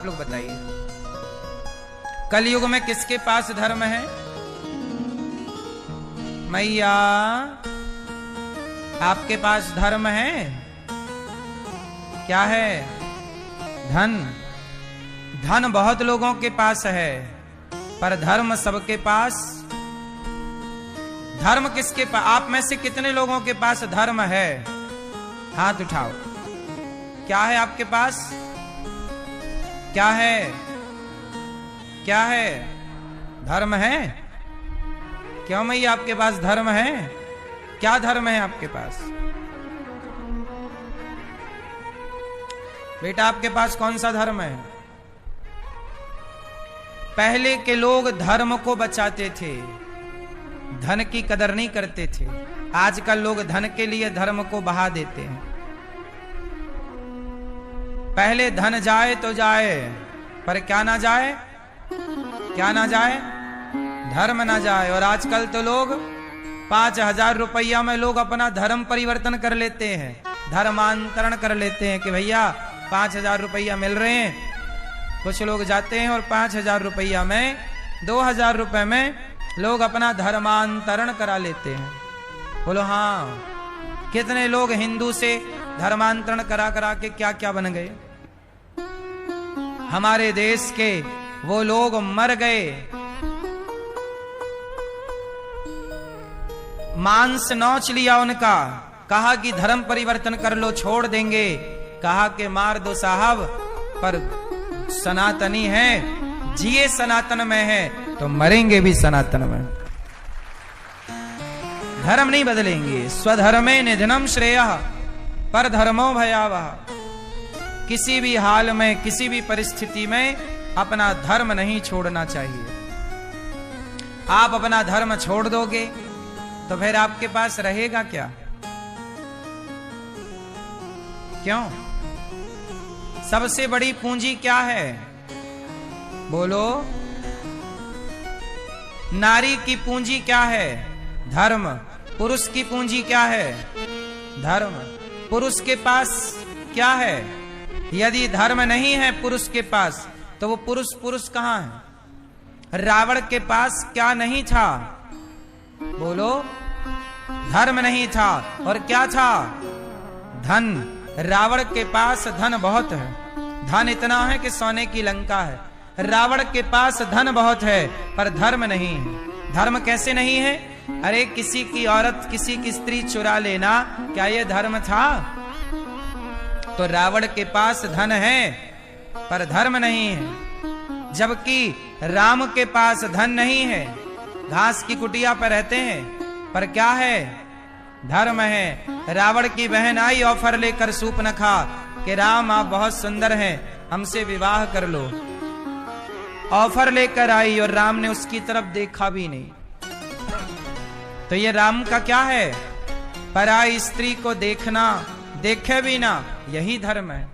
लोग बताइए, कलयुग में किसके पास धर्म है? मैया, आपके पास धर्म है? क्या है? धन। धन बहुत लोगों के पास है, पर धर्म सबके पास। धर्म किसके पास? आप में से कितने लोगों के पास धर्म है? हाथ उठाओ। क्या है आपके पास? क्या है? क्या है? धर्म है? क्यों मैया आपके पास धर्म है? क्या धर्म है आपके पास? बेटा आपके पास कौन सा धर्म है? पहले के लोग धर्म को बचाते थे, धन की कदर नहीं करते थे। आजकल लोग धन के लिए धर्म को बहा देते हैं। पहले धन जाए तो जाए, पर क्या ना जाए? क्या ना जाए? धर्म ना जाए। और आजकल तो लोग 5,000 रुपया में लोग अपना धर्म परिवर्तन कर लेते हैं, धर्मांतरण कर लेते हैं कि भैया 5,000 रुपया मिल रहे हैं। कुछ लोग जाते हैं और 5,000 रुपया में 2,000 रुपए में लोग अपना धर्मांतरण करा लेते हैं। बोलो हाँ, कितने लोग हिंदू से धर्मांतरण करा करा के क्या क्या बन गए। हमारे देश के वो लोग मर गए, मांस नोच लिया उनका, कहा कि धर्म परिवर्तन कर लो, छोड़ देंगे। कहा कि मार दो साहब, पर सनातनी है, जिए सनातन में है तो मरेंगे भी सनातन में। धर्म नहीं बदलेंगे। स्वधर्मे निधनम श्रेयः पर धर्मो भयावह। किसी भी हाल में, किसी भी परिस्थिति में अपना धर्म नहीं छोड़ना चाहिए। आप अपना धर्म छोड़ दोगे तो फिर आपके पास रहेगा क्या? क्यों? सबसे बड़ी पूंजी क्या है? बोलो। नारी की पूंजी क्या है? धर्म। पुरुष की पूंजी क्या है? धर्म। पुरुष के पास क्या है? यदि धर्म नहीं है पुरुष के पास तो वो पुरुष कहां है? रावण के पास क्या नहीं था? बोलो। धर्म नहीं था और क्या था? धन। रावण के पास धन बहुत है, धन इतना है कि सोने की लंका है। रावण के पास धन बहुत है पर धर्म नहीं है। धर्म कैसे नहीं है? अरे किसी की औरत, किसी की स्त्री चुरा लेना, क्या यह धर्म था? तो रावण के पास धन है पर धर्म नहीं है। जबकि राम के पास धन नहीं है, घास की कुटिया पर रहते हैं, पर क्या है? धर्म है। रावण की बहन आई ऑफर लेकर सूर्पनखा कि राम आप बहुत सुंदर हैं, हमसे विवाह कर लो। ऑफर लेकर आई और राम ने उसकी तरफ देखा भी नहीं। तो ये राम का क्या है? पराई स्त्री को देखना, देखे भी ना, यही धर्म है।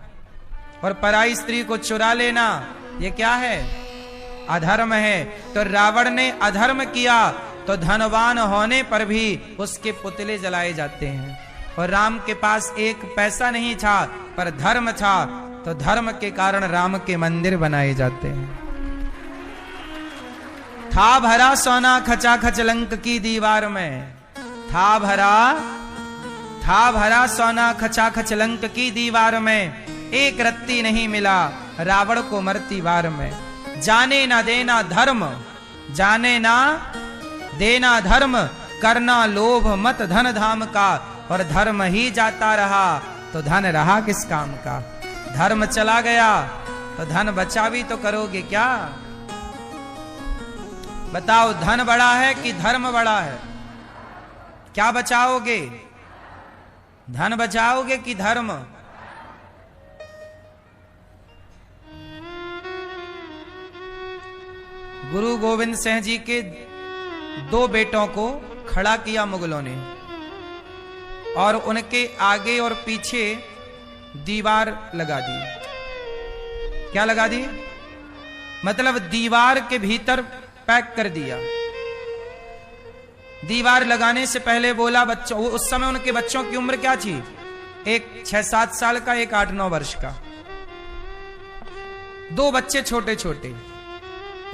और पराई स्त्री को चुरा लेना, ये क्या है? अधर्म है। तो रावण ने अधर्म किया तो धनवान होने पर भी उसके पुतले जलाए जाते हैं। और राम के पास एक पैसा नहीं था पर धर्म था, तो धर्म के कारण राम के मंदिर बनाए जाते हैं। था भरा सोना खचाखच लंक की दीवार में, था भरा सोना खचाखच लंक की दीवार में, एक रत्ती नहीं मिला रावण को मरती बार में। जाने ना देना धर्म, जाने ना देना धर्म, करना लोभ मत धन धाम का। और धर्म ही जाता रहा तो धन रहा किस काम का? धर्म चला गया तो धन बचा भी तो करोगे क्या? बताओ, धन बड़ा है कि धर्म बड़ा है? क्या बचाओगे? धन बचाओगे कि धर्म? गुरु गोविंद सिंह जी के 2 बेटों को खड़ा किया मुगलों ने और उनके आगे और पीछे दीवार लगा दी। क्या लगा दी? मतलब दीवार के भीतर पैक कर दिया। दीवार लगाने से पहले बोला, बच्चों, उस समय उनके बच्चों की उम्र क्या थी? एक 6-7 साल का, एक 8-9 वर्ष का। 2 बच्चे छोटे छोटे,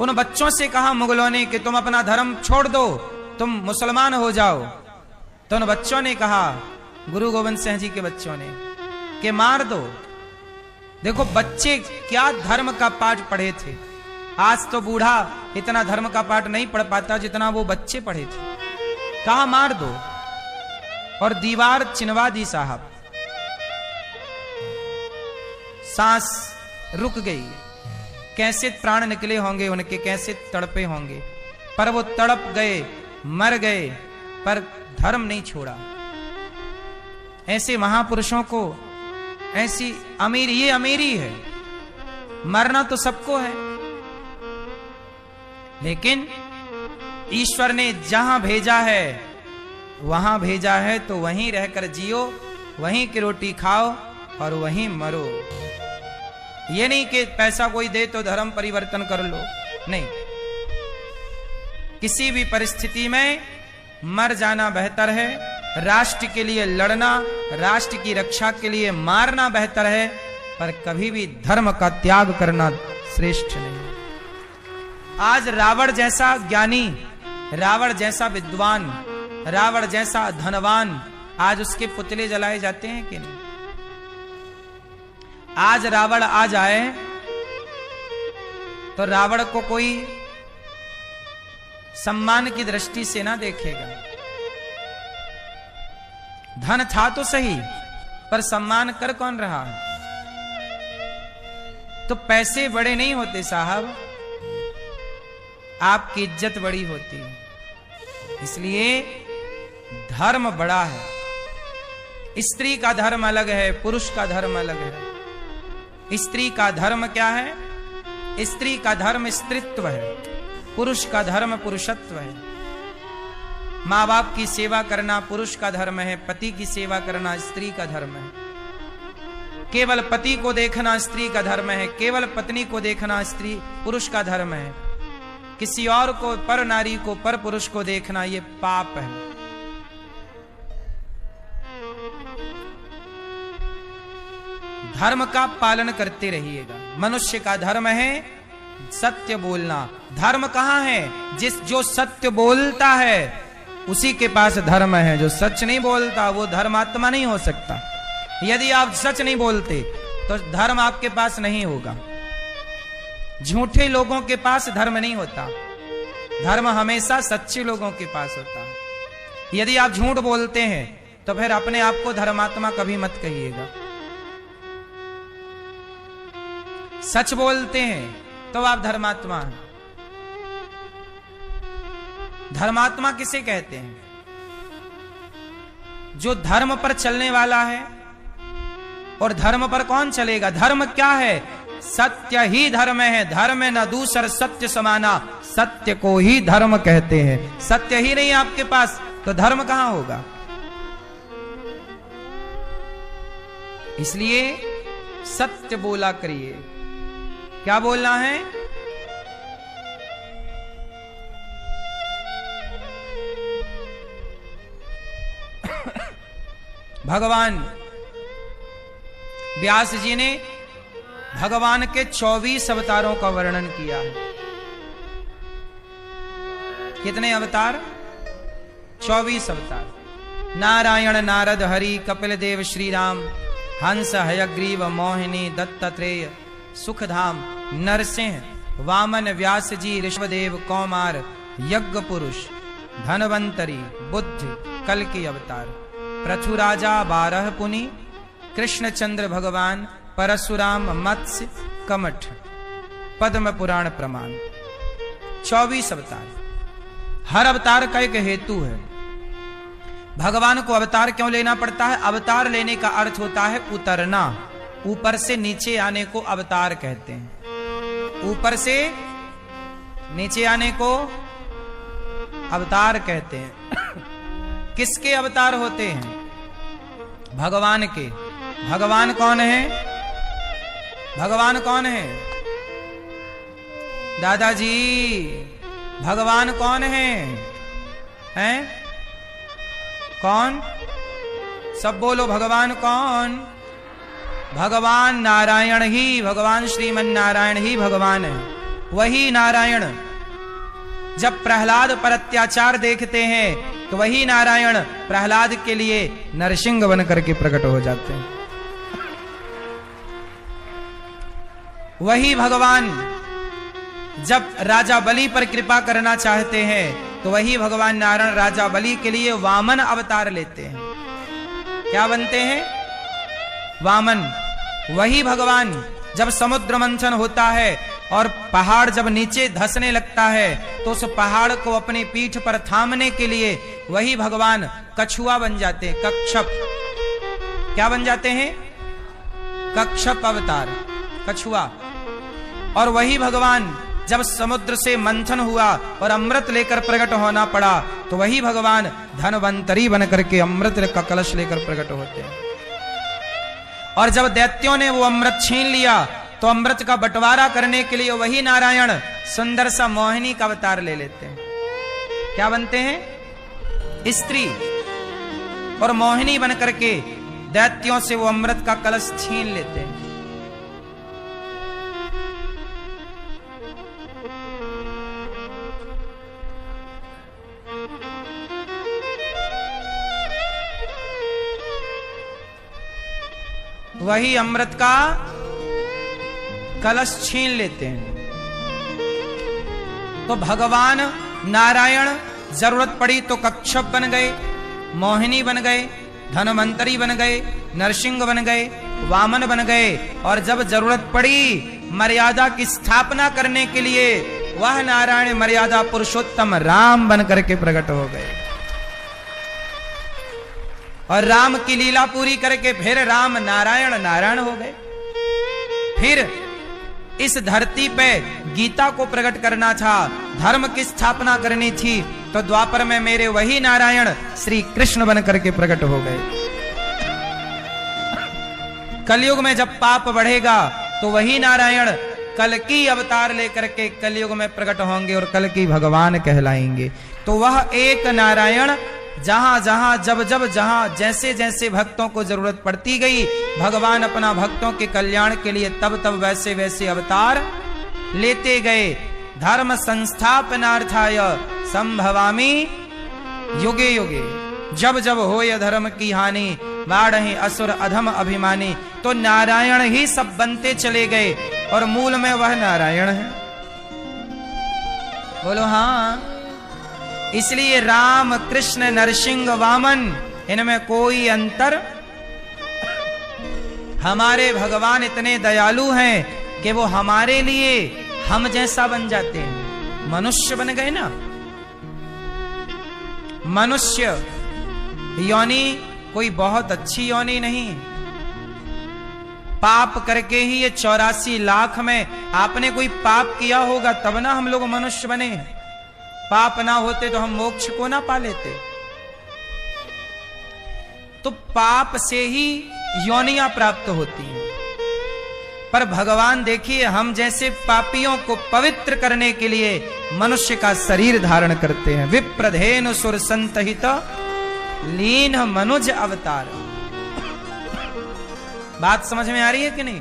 उन बच्चों से कहा मुगलों ने कि तुम अपना धर्म छोड़ दो, तुम मुसलमान हो जाओ। तो उन बच्चों ने कहा, गुरु गोविंद सिंह जी के बच्चों ने, कि मार दो। देखो बच्चे क्या धर्म का पाठ पढ़े थे। आज तो बूढ़ा इतना धर्म का पाठ नहीं पढ़ पाता जितना वो बच्चे पढ़े थे। कहा मार दो, और दीवार चिनवा दी साहब। सांस रुक गई, कैसे प्राण निकले होंगे उनके, कैसे तड़पे होंगे, पर वो तड़प गए, मर गए, पर धर्म नहीं छोड़ा। ऐसे महापुरुषों को, ऐसी अमीरी, ये अमीरी है। मरना तो सबको है, लेकिन ईश्वर ने जहां भेजा है वहां भेजा है, तो वहीं रहकर जियो, वहीं की रोटी खाओ और वहीं मरो। ये नहीं कि पैसा कोई दे तो धर्म परिवर्तन कर लो, नहीं। किसी भी परिस्थिति में मर जाना बेहतर है। राष्ट्र के लिए लड़ना, राष्ट्र की रक्षा के लिए मारना बेहतर है, पर कभी भी धर्म का त्याग करना श्रेष्ठ नहीं। आज रावण जैसा ज्ञानी, रावण जैसा विद्वान, रावण जैसा धनवान, आज उसके पुतले जलाए जाते हैं कि नहीं? आज रावण आ जाए तो रावण को कोई सम्मान की दृष्टि से ना देखेगा। धन था तो सही, पर सम्मान कर कौन रहा है? तो पैसे बड़े नहीं होते साहब, आपकी इज्जत बड़ी होती है। इसलिए धर्म बड़ा है। स्त्री का धर्म अलग है, पुरुष का धर्म अलग है। स्त्री का धर्म क्या है? स्त्री का धर्म स्त्रीत्व है, पुरुष का धर्म पुरुषत्व है। माँ बाप की सेवा करना पुरुष का धर्म है, पति की सेवा करना स्त्री का धर्म है। केवल पति को देखना स्त्री का धर्म है, केवल पत्नी को देखना स्त्री पुरुष का धर्म है। किसी और को, पर नारी को, पर पुरुष को देखना ये पाप है। धर्म का पालन करते रहिएगा। मनुष्य का धर्म है सत्य बोलना। धर्म कहां है? जो सत्य बोलता है उसी के पास धर्म है। जो सच नहीं बोलता वो धर्मात्मा नहीं हो सकता। यदि आप सच नहीं बोलते तो धर्म आपके पास नहीं होगा। झूठे लोगों के पास धर्म नहीं होता, धर्म हमेशा सच्चे लोगों के पास होता है। यदि आप झूठ बोलते हैं तो फिर अपने आप को धर्मात्मा कभी मत कहिएगा। सच बोलते हैं तो आप धर्मात्मा हैं। धर्मात्मा किसे कहते हैं? जो धर्म पर चलने वाला है। और धर्म पर कौन चलेगा? धर्म क्या है? सत्य ही धर्म है। धर्म न दूसर सत्य समाना, सत्य को ही धर्म कहते हैं। सत्य ही नहीं आपके पास तो धर्म कहां होगा? इसलिए सत्य बोला करिए। क्या बोलना है? भगवान व्यास जी ने भगवान के 24 अवतारों का वर्णन किया है। कितने अवतार? 24 अवतार। नारायण, नारद, हरि, कपिल देव, श्री राम, हंस, हयग्रीव, मोहिनी, दत्तात्रेय, सुखधाम, नरसिंह, वामन, व्यास जी, ऋषभदेव, कौमार, यज्ञ पुरुष, धनवंतरी, बुद्ध, कल की अवतार, पृथु राजा, 12 पुनि, कृष्णचंद्र भगवान, परशुराम, मत्स्य, कमठ, पद्म पुराण प्रमाण। 24 अवतार। हर अवतार का एक हेतु है। भगवान को अवतार क्यों लेना पड़ता है? अवतार लेने का अर्थ होता है उतरना। ऊपर से नीचे आने को अवतार कहते हैं। ऊपर से नीचे आने को अवतार कहते हैं। किसके अवतार होते हैं? भगवान के। भगवान कौन है? भगवान कौन है? दादाजी, भगवान कौन है? हैं? कौन? सब बोलो, भगवान कौन? भगवान नारायण ही, भगवान श्रीमन नारायण ही भगवान है। वही नारायण जब प्रहलाद पर अत्याचार देखते हैं तो वही नारायण प्रहलाद के लिए नरसिंह बन करके प्रकट हो जाते हैं। वही भगवान जब राजा बलि पर कृपा करना चाहते हैं तो वही भगवान नारायण राजा बलि के लिए वामन अवतार लेते हैं। क्या बनते हैं? वामन। वही भगवान जब समुद्र मंथन होता है और पहाड़ जब नीचे धंसने लगता है तो उस पहाड़ को अपनी पीठ पर थामने के लिए वही भगवान कछुआ बन जाते हैं, कच्छप। क्या बन जाते हैं? कच्छप अवतार, कछुआ। और वही भगवान जब समुद्र से मंथन हुआ और अमृत लेकर प्रकट होना पड़ा तो वही भगवान धनवंतरी बन करके अमृत का कलश लेकर प्रकट होते हैं। और जब दैत्यों ने वो अमृत छीन लिया तो अमृत का बंटवारा करने के लिए वही नारायण सुंदर सा मोहिनी का अवतार ले लेते हैं। क्या बनते हैं? स्त्री। और मोहिनी बन करके दैत्यों से वो अमृत का कलश छीन लेते हैं। वही अमृत का कलश छीन लेते हैं। तो भगवान नारायण जरूरत पड़ी तो कच्छप बन गए, मोहिनी बन गए, धनवंतरी बन गए, नरसिंह बन गए, वामन बन गए। और जब जरूरत पड़ी मर्यादा की स्थापना करने के लिए वह नारायण मर्यादा पुरुषोत्तम राम बन करके प्रकट हो गए। और राम की लीला पूरी करके फिर राम नारायण नारायण हो गए। फिर इस धरती पे गीता को प्रकट करना था, धर्म की स्थापना करनी थी, तो द्वापर में मेरे वही नारायण श्री कृष्ण बन करके प्रकट हो गए। कलयुग में जब पाप बढ़ेगा तो वही नारायण कल्कि अवतार लेकर के कलयुग में प्रकट होंगे और कल्कि भगवान कहलाएंगे। तो वह एक नारायण जहां जहां जब जब जहां जैसे जैसे भक्तों को जरूरत पड़ती गई भगवान अपना भक्तों के कल्याण के लिए तब तब वैसे वैसे अवतार लेते गए। धर्म संस्थापनार्थाय संभवामि युगे युगे। जब जब होय धर्म की हानि बाढ़े असुर अधम अभिमानी। तो नारायण ही सब बनते चले गए और मूल में वह नारायण है। बोलो हाँ। इसलिए राम कृष्ण नरसिंह वामन इनमें कोई अंतर। हमारे भगवान इतने दयालु हैं कि वो हमारे लिए हम जैसा बन जाते हैं, मनुष्य बन गए ना। मनुष्य योनि कोई बहुत अच्छी योनि नहीं। पाप करके ही ये 84 लाख में आपने कोई पाप किया होगा तब ना हम लोग मनुष्य बने। पाप ना होते तो हम मोक्ष को ना पा लेते। तो पाप से ही योनियां प्राप्त होती हैं। पर भगवान देखिए हम जैसे पापियों को पवित्र करने के लिए मनुष्य का शरीर धारण करते हैं। विप्रधेनु सुर संतहित लीन मनुज अवतार। बात समझ में आ रही है कि नहीं?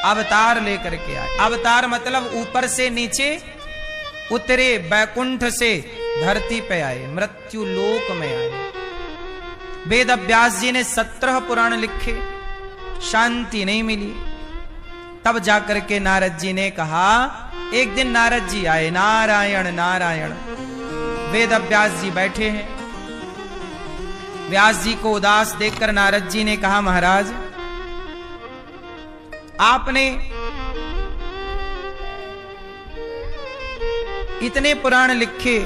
अवतार लेकर के आए। अवतार मतलब ऊपर से नीचे उतरे, बैकुंठ से धरती पे आए, मृत्यु लोक में आए। वेद व्यास जी ने 17 पुराण लिखे, शांति नहीं मिली। तब जाकर के नारद जी ने कहा, एक दिन नारद जी आए, नारायण नारायण। वेद व्यास जी बैठे हैं। व्यास जी को उदास देखकर नारद जी ने कहा, महाराज आपने इतने पुराण लिखे।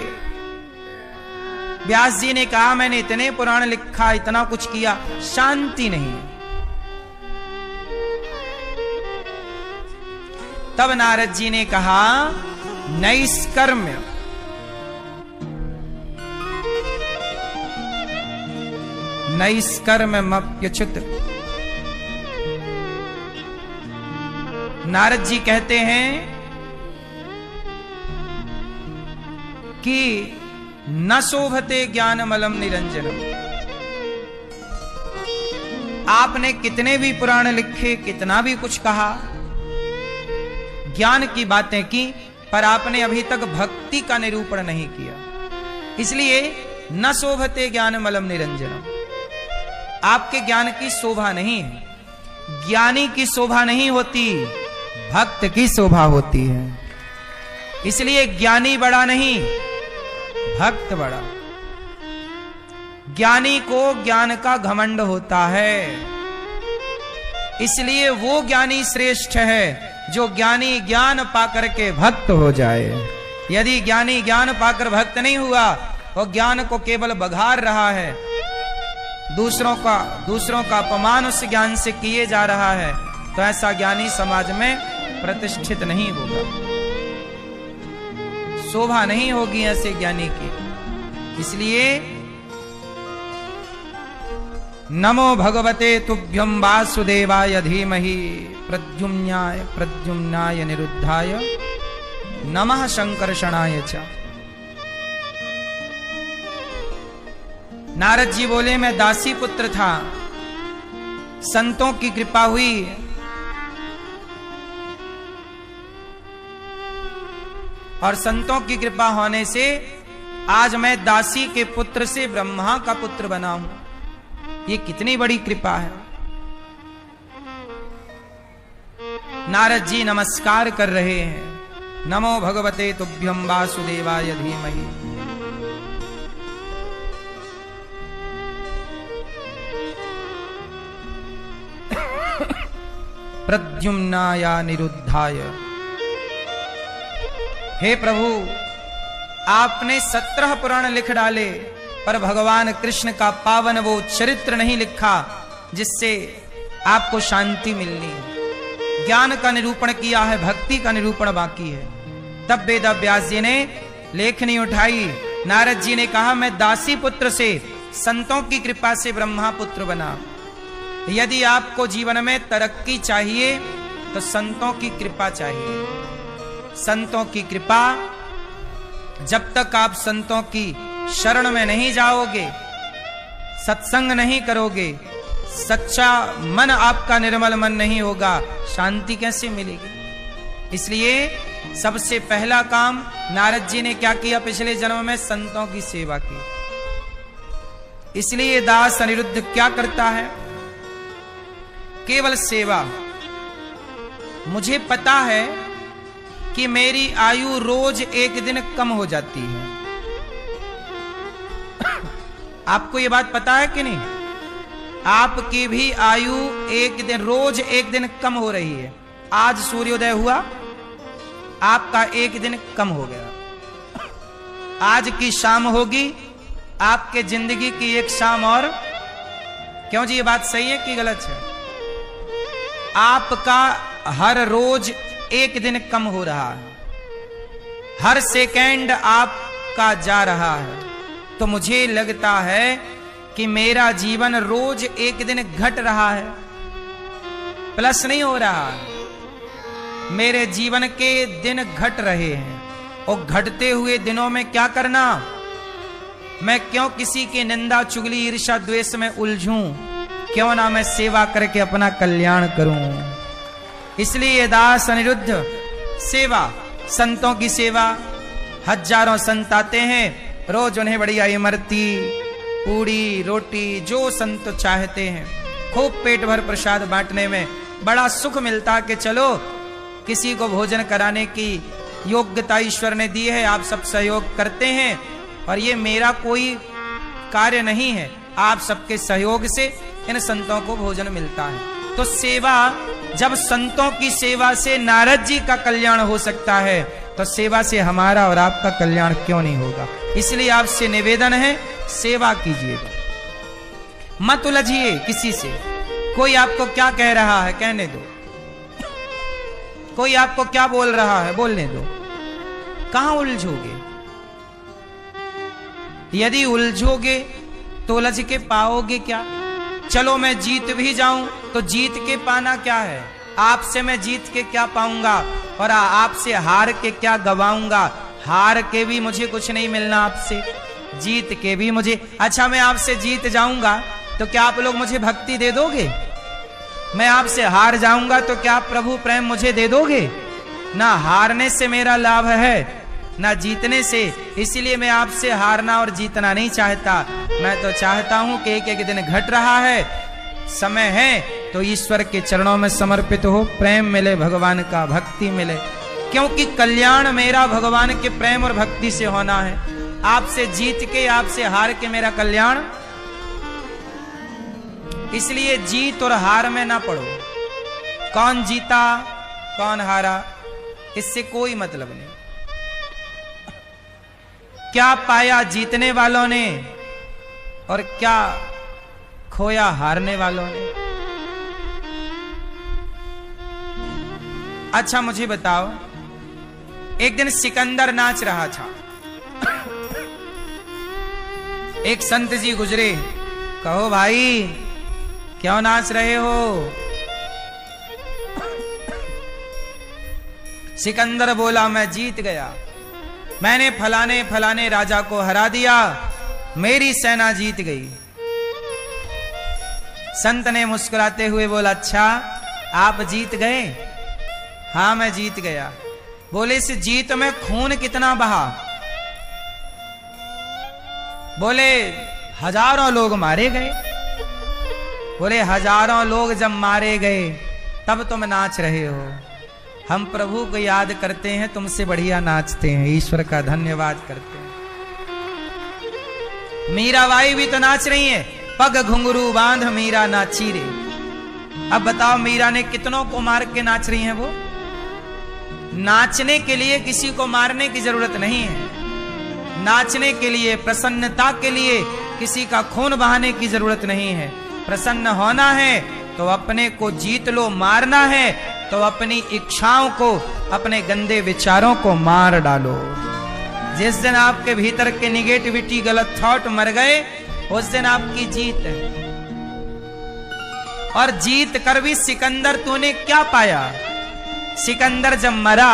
व्यास जी ने कहा, मैंने इतने पुराण लिखा, इतना कुछ किया, शांति नहीं। तब नारद जी ने कहा, नैष्कर्म्य नैष्कर्म्यमप्यच्युत। नारद जी कहते हैं कि न शोभते ज्ञानमलम निरंजनम। आपने कितने भी पुराण लिखे, कितना भी कुछ कहा, ज्ञान की बातें की, पर आपने अभी तक भक्ति का निरूपण नहीं किया। इसलिए न शोभते ज्ञान मलम निरंजनम, आपके ज्ञान की शोभा नहीं है। ज्ञानी की शोभा नहीं होती, भक्त की शोभा होती है। इसलिए ज्ञानी बड़ा नहीं, भक्त बड़ा। ज्ञानी को ज्ञान का घमंड होता है, इसलिए वो ज्ञानी श्रेष्ठ है जो ज्ञानी ज्ञान पाकर के भक्त हो जाए। यदि ज्ञानी ज्ञान पाकर भक्त नहीं हुआ और ज्ञान को केवल बघार रहा है, दूसरों का अपमान उस ज्ञान से किए जा रहा है, तो ऐसा ज्ञानी समाज में प्रतिष्ठित नहीं होगा, शोभा नहीं होगी ऐसे ज्ञानी की। इसलिए नमो भगवते तुभ्यं वासुदेवाय धीमहि प्रद्युम्नाय निरुद्धाय नमः शंकर्षणाय च। नारद जी बोले, मैं दासी पुत्र था, संतों की कृपा हुई, और संतों की कृपा होने से आज मैं दासी के पुत्र से ब्रह्मा का पुत्र बना हूं। ये कितनी बड़ी कृपा है। नारद जी नमस्कार कर रहे हैं, नमो भगवते तुभ्यं वासुदेवाय धीमहि। प्रद्युम्नाय निरुद्धाय। हे प्रभु, आपने 17 पुराण लिख डाले, पर भगवान कृष्ण का पावन वो चरित्र नहीं लिखा जिससे आपको शांति मिलनी है। ज्ञान का निरूपण किया है, भक्ति का निरूपण बाकी है। तब वेद व्यास जी ने लेखनी उठाई, नारद जी ने कहा, मैं दासी पुत्र से संतों की कृपा से ब्रह्मा पुत्र बना। यदि आपको जीवन में तरक्की चाहिए तो संतों की कृपा चाहिए। संतों की कृपा, जब तक आप संतों की शरण में नहीं जाओगे, सत्संग नहीं करोगे, सच्चा मन आपका निर्मल मन नहीं होगा, शांति कैसे मिलेगी। इसलिए सबसे पहला काम नारद जी ने क्या किया, पिछले जन्म में संतों की सेवा की। इसलिए दास अनिरुद्ध क्या करता है, केवल सेवा। मुझे पता है कि मेरी आयु रोज एक दिन कम हो जाती है। आपको ये बात पता है कि नहीं? आपकी भी आयु एक दिन, रोज एक दिन कम हो रही है। आज सूर्योदय हुआ, आपका एक दिन कम हो गया। आज की शाम होगी, आपके जिंदगी की एक शाम और। क्यों जी, ये बात सही है कि गलत है? आपका हर रोज एक दिन कम हो रहा है, हर सेकंड आपका जा रहा है। तो मुझे लगता है कि मेरा जीवन रोज एक दिन घट रहा है, प्लस नहीं हो रहा है। मेरे जीवन के दिन घट रहे हैं, और घटते हुए दिनों में क्या करना? मैं क्यों किसी की निंदा चुगली ईर्ष्या द्वेष में उलझूं? क्यों ना मैं सेवा करके अपना कल्याण करूं। इसलिए दास अनिरुद्ध सेवा, संतों की सेवा। हजारों संत आते हैं, रोज उन्हें बढ़िया इमरती, पूड़ी, रोटी जो संत चाहते हैं, खूब पेट भर प्रसाद बांटने में बड़ा सुख मिलता कि चलो किसी को भोजन कराने की योग्यता ईश्वर ने दी है, आप सब सहयोग करते हैं, और ये मेरा कोई कार्य नहीं है, आप सबके सहयोग से इन संतों को भोजन मिलता है। तो सेवा, जब संतों की सेवा से नारद जी का कल्याण हो सकता है, तो सेवा से हमारा और आपका कल्याण क्यों नहीं होगा। इसलिए आपसे निवेदन है, सेवा कीजिएगा, मत उलझिए किसी से। कोई आपको क्या कह रहा है कहने दो, कोई आपको क्या बोल रहा है बोलने दो। कहां उलझोगे? यदि उलझोगे तो उलझ के पाओगे क्या? चलो मैं जीत भी जाऊं तो जीत के पाना क्या है? आपसे मैं जीत के क्या पाऊंगा, और आपसे हार के क्या गवाऊंगा? हार के भी मुझे कुछ नहीं मिलना आपसे, जीत के भी मुझे। अच्छा, मैं आपसे जीत जाऊंगा तो क्या आप लोग मुझे भक्ति दे दोगे? मैं आपसे हार जाऊंगा तो क्या प्रभु प्रेम मुझे दे दोगे? ना हारने से मेरा लाभ है ना जीतने से, इसीलिए मैं आपसे हारना और जीतना नहीं चाहता। मैं तो चाहता हूं कि एक एक दिन घट रहा है, समय है तो ईश्वर के चरणों में समर्पित हो, प्रेम मिले, भगवान का भक्ति मिले, क्योंकि कल्याण मेरा भगवान के प्रेम और भक्ति से होना है। आपसे जीत के, आपसे हार के मेरा कल्याण, इसलिए जीत और हार में ना पड़ो। कौन जीता कौन हारा इससे कोई मतलब नहीं। क्या पाया जीतने वालों ने और क्या खोया हारने वालों ने। अच्छा मुझे बताओ, एक दिन सिकंदर नाच रहा था। एक संत जी गुजरे, कहो भाई क्यों नाच रहे हो? सिकंदर बोला मैं जीत गया, मैंने फलाने फलाने राजा को हरा दिया, मेरी सेना जीत गई। संत ने मुस्कुराते हुए बोला अच्छा आप जीत गए? हाँ मैं जीत गया। बोले इस जीत में खून कितना बहा? बोले हजारों लोग मारे गए। बोले हजारों लोग जब मारे गए तब तुम नाच रहे हो। हम प्रभु को याद करते हैं, तुमसे बढ़िया नाचते हैं, ईश्वर का धन्यवाद करते हैं। मीराबाई भी तो नाच रही है, पग घुंघरू बांध मीरा नाची रे। अब बताओ मीरा ने कितनों को मार के नाच रही हैं वो? नाचने के लिए किसी को मारने की जरूरत नहीं है। नाचने के लिए, प्रसन्नता के लिए किसी का खून बहाने की जरूरत नहीं है। प्रसन्न होना है तो अपने को जीत लो, मारना है तो अपनी इच्छाओं को, अपने गंदे विचारों को मार डालो। जिस दिन आपके भीतर के निगेटिविटी, गलत थॉट मर गए, उस दिन आपकी जीत है। और जीत कर भी सिकंदर तूने क्या पाया? सिकंदर जब मरा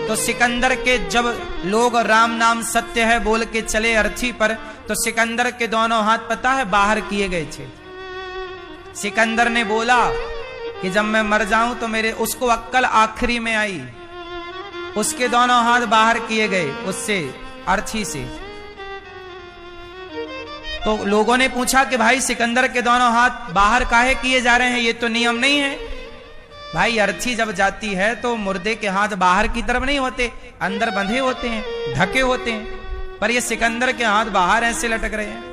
तो सिकंदर के, जब लोग राम नाम सत्य है बोल के चले अर्थी पर, तो सिकंदर के दोनों हाथ पता है बाहर किए गए थे। सिकंदर ने बोला कि जब मैं मर जाऊं तो मेरे, उसको अक्कल आखिरी में आई, उसके दोनों हाथ बाहर किए गए उससे, अर्थी से। तो लोगों ने पूछा कि भाई सिकंदर के दोनों हाथ बाहर काहे किए जा रहे हैं, ये तो नियम नहीं है। भाई अर्थी जब जाती है तो मुर्दे के हाथ बाहर की तरफ नहीं होते, अंदर बंधे होते हैं, ढके होते हैं, पर ये सिकंदर के हाथ बाहर ऐसे लटक रहे हैं।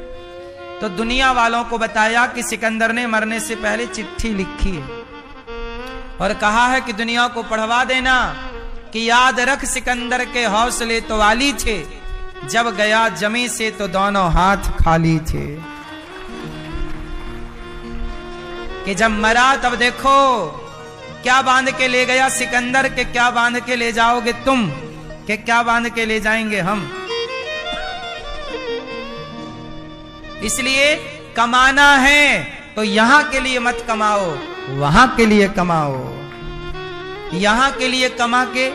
तो दुनिया वालों को बताया कि सिकंदर ने मरने से पहले चिट्ठी लिखी है और कहा है कि दुनिया को पढ़वा देना कि याद रख सिकंदर के हौसले तो वाली थे, जब गया जमी से तो दोनों हाथ खाली थे। कि जब मरा तब देखो क्या बांध के ले गया सिकंदर, के क्या बांध के ले जाओगे तुम, के क्या बांध के ले जाएंगे हम। इसलिए कमाना है तो यहां के लिए मत कमाओ, वहां के लिए कमाओ। यहां के लिए कमा के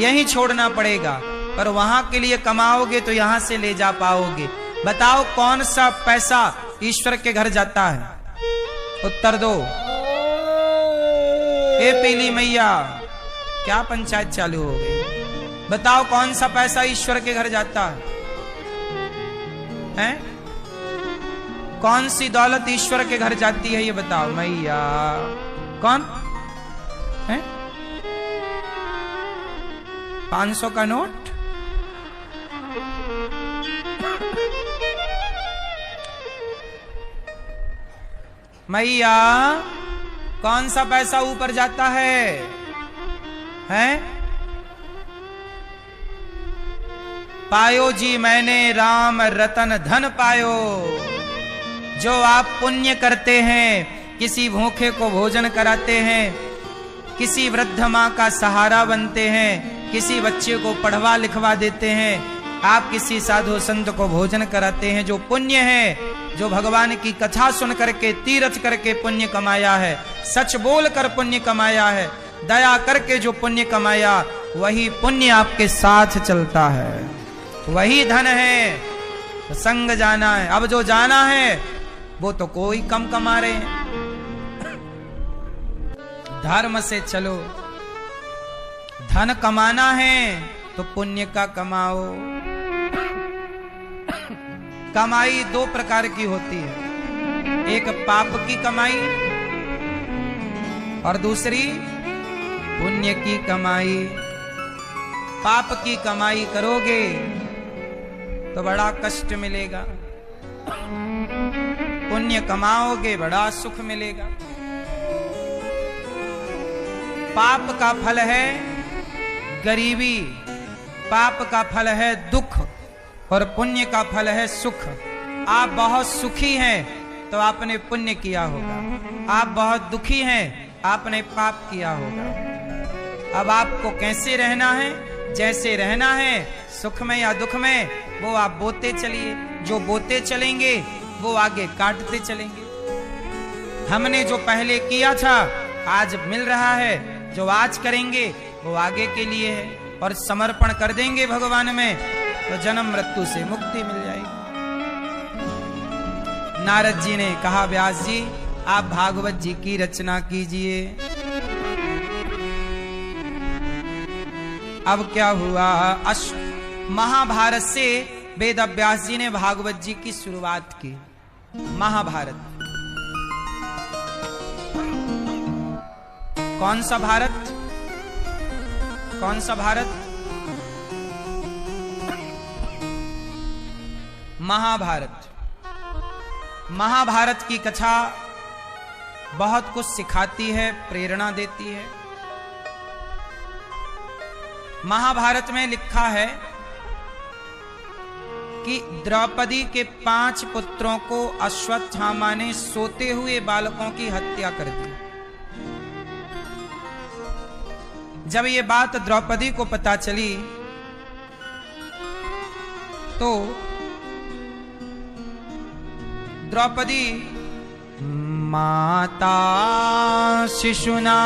यहीं छोड़ना पड़ेगा, पर वहां के लिए कमाओगे तो यहां से ले जा पाओगे। बताओ कौन सा पैसा ईश्वर के घर जाता है? उत्तर दो। ए पीली मैया, क्या पंचायत चालू हो गई? बताओ कौन सा पैसा ईश्वर के घर जाता है? हैं? कौन सी दौलत ईश्वर के घर जाती है ये बताओ मैया। कौन है? 500 का नोट? मैया कौन सा पैसा ऊपर जाता है? हैं? पायो जी मैंने राम रतन धन पायो। जो आप पुण्य करते हैं, किसी भूखे को भोजन कराते हैं, किसी वृद्ध माँ का सहारा बनते हैं, किसी बच्चे को पढ़वा लिखवा देते हैं, आप किसी साधु संत को भोजन कराते हैं, जो पुण्य है, जो भगवान की कथा सुन करके, तीर्थ करके पुण्य कमाया है, सच बोल कर पुण्य कमाया है, दया करके जो पुण्य कमाया, वही पुण्य आपके साथ चलता है, वही धन है। संग जाना है। अब जो जाना है वो तो कोई कम कमा रहे हैं। धर्म से चलो। धन कमाना है तो पुण्य का कमाओ। कमाई दो प्रकार की होती है, एक पाप की कमाई और दूसरी पुण्य की कमाई। पाप की कमाई करोगे तो बड़ा कष्ट मिलेगा, पुण्य कमाओगे बड़ा सुख मिलेगा। पाप का फल है गरीबी, पाप का फल है दुख और पुण्य का फल है सुख। आप बहुत सुखी हैं तो आपने पुण्य किया होगा, आप बहुत दुखी हैं आपने पाप किया होगा। अब आपको कैसे रहना है, जैसे रहना है, सुख में या दुख में, वो आप बोते चलिए। जो बोते चलेंगे वो आगे काटते चलेंगे। हमने जो पहले किया था आज मिल रहा है, जो आज करेंगे वो आगे के लिए है। और समर्पण कर देंगे भगवान में तो जन्म मृत्यु से मुक्ति मिल जाएगी। नारद जी ने कहा, व्यास जी आप भागवत जी की रचना कीजिए। अब क्या हुआ, महाभारत से वेद व्यास जी ने भागवत जी की शुरुआत की। महाभारत कौन सा भारत, कौन सा भारत? महाभारत। महाभारत की कथा बहुत कुछ सिखाती है, प्रेरणा देती है। महाभारत में लिखा है कि द्रौपदी के 5 पुत्रों को अश्वत्थामा ने सोते हुए बालकों की हत्या कर दी। जब ये बात द्रौपदी को पता चली तो द्रौपदी माता शिशुना